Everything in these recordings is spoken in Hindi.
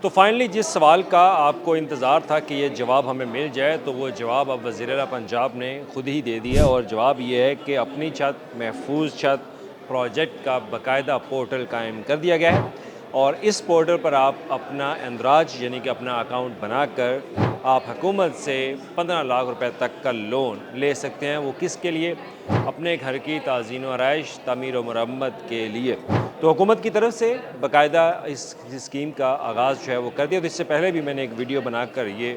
तो फाइनली जिस सवाल का आपको इंतज़ार था कि ये जवाब हमें मिल जाए, तो वो जवाब अब वज़ीर आला पंजाब ने खुद ही दे दिया और जवाब ये है कि अपनी छत महफूज छत प्रोजेक्ट का बाकायदा पोर्टल कायम कर दिया गया है और इस पोर्टल पर आप अपना इंदराज यानी कि अपना अकाउंट बनाकर आप हुकूमत से 15 लाख रुपए तक का लोन ले सकते हैं। वो किसके लिए? अपने घर की ताज़ीन व आराइश, तामीर व मरम्मत के लिए। तो हुकूमत की तरफ से बाकायदा इस स्कीम का आगाज़ जो है वो कर दिया। तो इससे पहले भी मैंने एक वीडियो बनाकर ये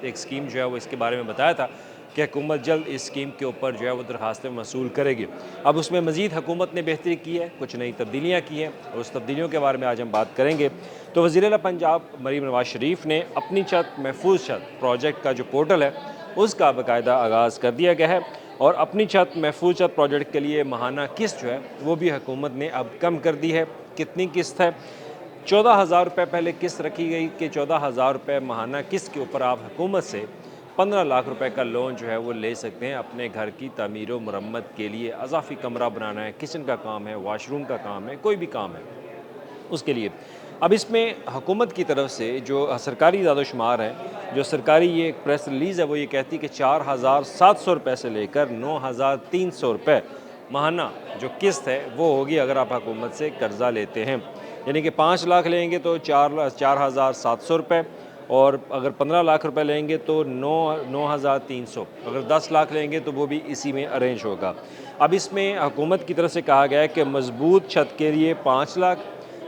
एक स्कीम जो है वो इसके बारे में बताया था कि हुकूमत जल्द इस स्कीम के ऊपर जो है वो दरखास्तें मसूल करेगी। अब उसमें मज़ीद हुकूमत ने बेहतरी की है, कुछ नई तब्दीलियाँ की हैं और उस तब्दीलियों के बारे में आज हम बात करेंगे। तो वज़ीर आला पंजाब मरीम नवाज़ शरीफ ने अपनी छत महफूज छत प्रोजेक्ट का जो पोर्टल है उसका बाकायदा आगाज़ कर दिया गया है और अपनी छत महफूज छत प्रोजेक्ट के लिए माहाना किस्त जो है वो भी हुकूमत ने अब कम कर दी है। कितनी किस्त है? 14,000 रुपये पहले किस्त रखी गई कि 14,000 रुपये माहाना किस्त के ऊपर आप हुकूमत से 15 लाख रुपए का लोन जो है वो ले सकते हैं अपने घर की तामीर व मरम्मत के लिए। अजाफी कमरा बनाना है, किचन का काम है, वाशरूम का काम है, कोई भी काम है उसके लिए। अब इसमें हुकूमत की तरफ से जो सरकारी इदाद-ओ-शुमार है, जो सरकारी ये एक प्रेस रिलीज़ है, वो ये कहती है कि 4,700 रुपये से लेकर 9,300 रुपये माहाना जो किस्त है वो होगी अगर आप हुकूमत से कर्ज़ा लेते हैं। यानी कि 5 लाख लेंगे तो 4,700 रुपये और अगर 15 लाख रुपए लेंगे तो 9,300, अगर 10 लाख लेंगे तो वो भी इसी में अरेंज होगा। अब इसमें हुकूमत की तरफ से कहा गया है कि मज़बूत छत के लिए 5 लाख,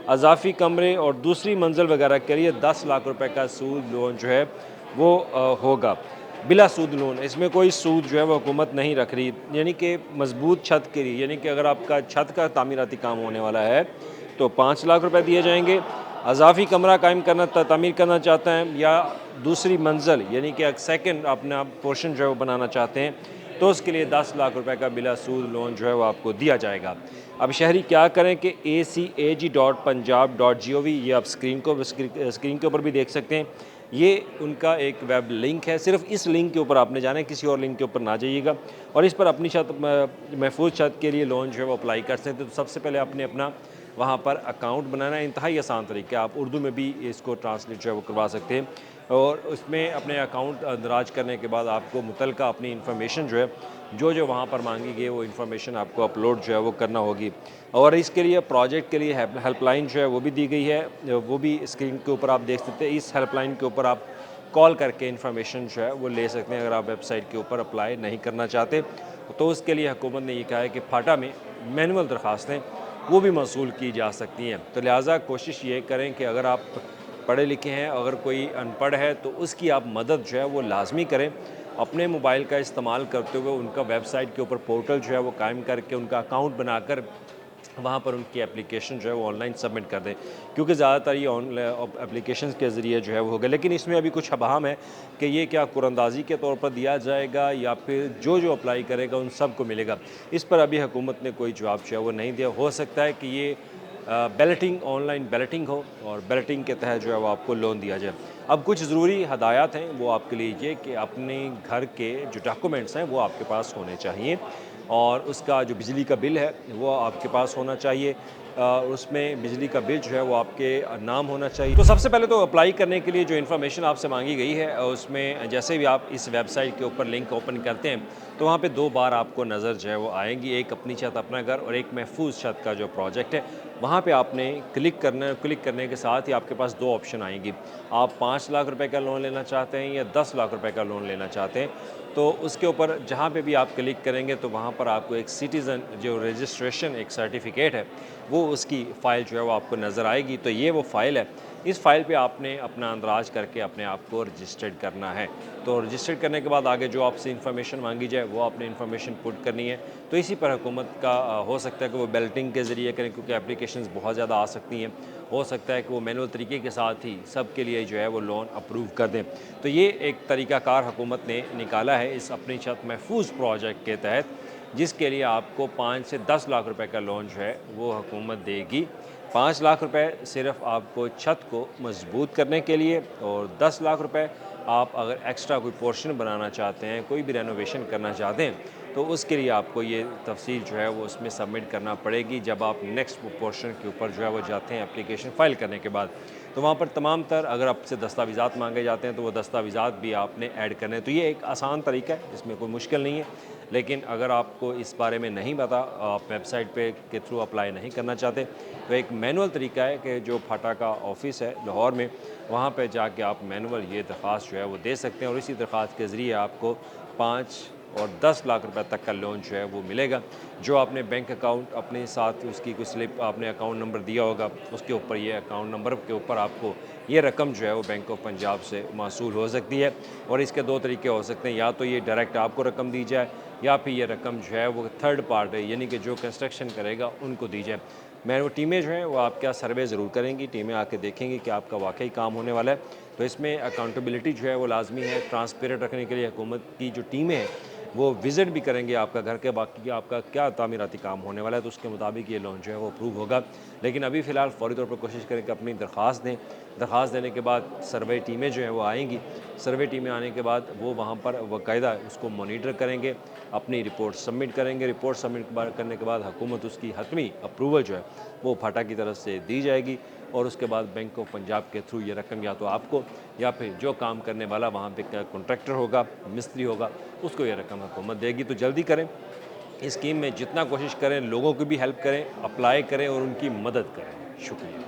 अज़ाफ़ी कमरे और दूसरी मंजिल वगैरह के लिए 10 लाख रुपए का सूद लोन जो है वो होगा, बिला सूद लोन। इसमें कोई सूद जो है वो हुकूमत नहीं रख रही। यानी कि मज़बूत छत के लिए, यानी कि अगर आपका छत का तामीराती काम होने वाला है तो 5 लाख रुपए दिए जाएंगे। अज़ाफ़ी कमरा कायम करना तामीर करना चाहते हैं या दूसरी मंजिल यानी कि एक सेकंड अपना पोर्शन जो है वो बनाना चाहते हैं तो उसके लिए 10 लाख रुपए का बिला सूद लोन जो है वो आपको दिया जाएगा। अब शहरी क्या करें कि acag.punjab.gov, ये आप स्क्रीन के ऊपर भी देख सकते हैं। ये उनका एक वेब लिंक है, सिर्फ इस लिंक के ऊपर आपने जाना है, किसी और लिंक के ऊपर ना जाइएगा और इस पर अपनी छत महफूज छत के लिए लोन जो है वो अप्लाई कर सकते हैं। तो सबसे पहले आपने अपना वहाँ पर अकाउंट बनाना है, इंतहाई आसान तरीका, आप उर्दू में भी इसको ट्रांसलेट जो है वो करवा सकते हैं और उसमें अपने अकाउंट दराज करने के बाद आपको मुतलका अपनी इन्फॉर्मेशन जो है जो वहाँ पर मांगी गई वो इन्फॉर्मेशन आपको अपलोड जो है वो करना होगी। और इसके लिए प्रोजेक्ट के लिए हेल्पलाइन जो है वो भी दी गई है, वो भी स्क्रीन के ऊपर आप देख सकते हैं। इस हेल्पलाइन के ऊपर आप कॉल करके इन्फॉर्मेशन जो है वो ले सकते हैं अगर आप वेबसाइट के ऊपर अप्लाई नहीं करना चाहते। तो उसके लिए हुकूमत ने ये कहा है कि फाटा में मैनुअल दरख्वास्तें वो भी मौसूल की जा सकती हैं। तो लिहाजा कोशिश ये करें कि अगर आप पढ़े लिखे हैं, अगर कोई अनपढ़ है तो उसकी आप मदद जो है वो लाजमी करें। अपने मोबाइल का इस्तेमाल करते हुए उनका वेबसाइट के ऊपर पोर्टल जो है वो कायम करके उनका अकाउंट बनाकर वहाँ पर उनकी एप्लीकेशन जो है वो ऑनलाइन सबमिट कर दें, क्योंकि ज़्यादातर ये ऑनलाइन एप्लीकेशन के ज़रिए जो है वो होगा। लेकिन इसमें अभी कुछ अबहम है कि ये क्या कुरंदाजी के तौर पर दिया जाएगा या फिर जो अप्लाई करेगा उन सब को मिलेगा। इस पर अभी हुकूमत ने कोई जवाब जो है वो नहीं दिया। हो सकता है कि ये बैलेटिंग, ऑनलाइन बैलेटिंग हो और बैलेटिंग के तहत जो है वो आपको लोन दिया जाए। अब कुछ ज़रूरी हदायत हैं वो आपके लिए कि अपने घर के जो डॉक्यूमेंट्स हैं वो आपके पास होने चाहिए और उसका जो बिजली का बिल है वो आपके पास होना चाहिए। उसमें बिजली का बिल जो है वो आपके नाम होना चाहिए। तो सबसे पहले तो अप्लाई करने के लिए जो इन्फॉर्मेशन आपसे मांगी गई है उसमें जैसे भी आप इस वेबसाइट के ऊपर लिंक ओपन करते हैं तो वहाँ पे 2 बार आपको नज़र जो है वो आएंगी, एक अपनी छत अपना घर और एक महफूज छत का जो प्रोजेक्ट है। वहाँ पे आपने क्लिक करना है, क्लिक करने के साथ ही आपके पास 2 ऑप्शन आएंगी। आप 5 लाख रुपए का लोन लेना चाहते हैं या 10 लाख रुपए का लोन लेना चाहते हैं, तो उसके ऊपर जहाँ पे भी आप क्लिक करेंगे तो वहाँ पर आपको एक सिटीज़न जो रजिस्ट्रेशन एक सर्टिफिकेट है वो उसकी फ़ाइल जो है वो आपको नज़र आएगी। तो ये वो फ़ाइल है, इस फ़ाइल पे आपने अपना अंदराज करके अपने आप को रजिस्टर्ड करना है। तो रजिस्टर्ड करने के बाद आगे जो आपसे इन्फॉर्मेशन मांगी जाए वो आपने इन्फॉर्मेशन पुट करनी है। तो इसी पर हुकूमत का हो सकता है कि वो बैलेटिंग के ज़रिए करें, क्योंकि एप्लीकेशंस बहुत ज़्यादा आ सकती हैं। हो सकता है कि वो मैनुअल तरीके के साथ ही सब के लिए जो है वो लोन अप्रूव कर दें। तो ये एक तरीक़ाकार हुकूमत ने निकाला है इस अपनी छत महफूज प्रोजेक्ट के तहत, जिसके लिए आपको 5 से 10 लाख रुपए का लोन जो है वो हुकूमत देगी। 5 लाख रुपए सिर्फ आपको छत को मजबूत करने के लिए और 10 लाख रुपए आप अगर एक्स्ट्रा कोई पोर्शन बनाना चाहते हैं, कोई भी रेनोवेशन करना चाहते हैं, तो उसके लिए आपको ये तफसील जो है वो उसमें सबमिट करना पड़ेगी जब आप नेक्स्ट पोर्शन के ऊपर जो है वो जाते हैं एप्लीकेशन फ़ाइल करने के बाद। तो वहाँ पर तमाम तर अगर आपसे दस्तावेज़ात मांगे जाते हैं तो वो दस्तावेज़ात भी आपने ऐड करने हैं। तो ये एक आसान तरीका है, इसमें कोई मुश्किल नहीं है। लेकिन अगर आपको इस बारे में नहीं पता, आप वेबसाइट पे के थ्रू अप्लाई नहीं करना चाहते, तो एक मैनुअल तरीका है कि जो फाटा का ऑफ़िस है लाहौर में, वहाँ पे जाके आप मैनुअल ये दरख्वास्त जो है वो दे सकते हैं और इसी दरख्वास्त के ज़रिए आपको 5 और 10 लाख रुपए तक का लोन जो है वो मिलेगा। जो आपने बैंक अकाउंट अपने साथ उसकी कोई स्लिप आपने अकाउंट नंबर दिया होगा, उसके ऊपर ये अकाउंट नंबर के ऊपर आपको ये रकम जो है वो बैंक ऑफ पंजाब से मौसूल हो सकती है। और इसके 2 तरीके हो सकते हैं, या तो ये डायरेक्ट आपको रकम दी जाए या फिर ये रकम जो है वो थर्ड पार्टी यानी कि जो कंस्ट्रक्शन करेगा उनको दी जाए। मैं वो टीमें जो हैं वो आपका सर्वे ज़रूर करेंगी, टीमें आके देखेंगी कि आपका वाक़ई काम होने वाला है। तो इसमें अकाउंटेबिलिटी जो है वो लाज़मी है। ट्रांसपेरेंट रखने के लिए हुकूमत की जो टीमें हैं वो विज़िट भी करेंगे आपका घर के, बाकी कि आपका क्या तामीराती काम होने वाला है, तो उसके मुताबिक ये लोन जो है वो अप्रूव होगा। लेकिन अभी फ़िलहाल फ़ौरी तौर पर कोशिश करें कि अपनी दरख्वास्त दें। दरख्वास्त देने के बाद सर्वे टीमें जो हैं वो आएँगी। सर्वे टीमें आने के बाद वो वहाँ पर बाकायदा उसको मॉनिटर करेंगे, अपनी रिपोर्ट सबमिट करेंगे। रिपोर्ट सबमिट करने के बाद हुकूमत उसकी हतमी अप्रूवल जो है वो फाटा की तरफ से दी जाएगी और उसके बाद बैंक ऑफ पंजाब के थ्रू ये रकम या तो आपको या फिर जो काम करने वाला वहाँ पे कॉन्ट्रैक्टर होगा, मिस्त्री होगा, उसको ये रकम हुकूमत देगी। तो जल्दी करें, इस स्कीम में जितना कोशिश करें, लोगों की भी हेल्प करें, अप्लाई करें और उनकी मदद करें। शुक्रिया।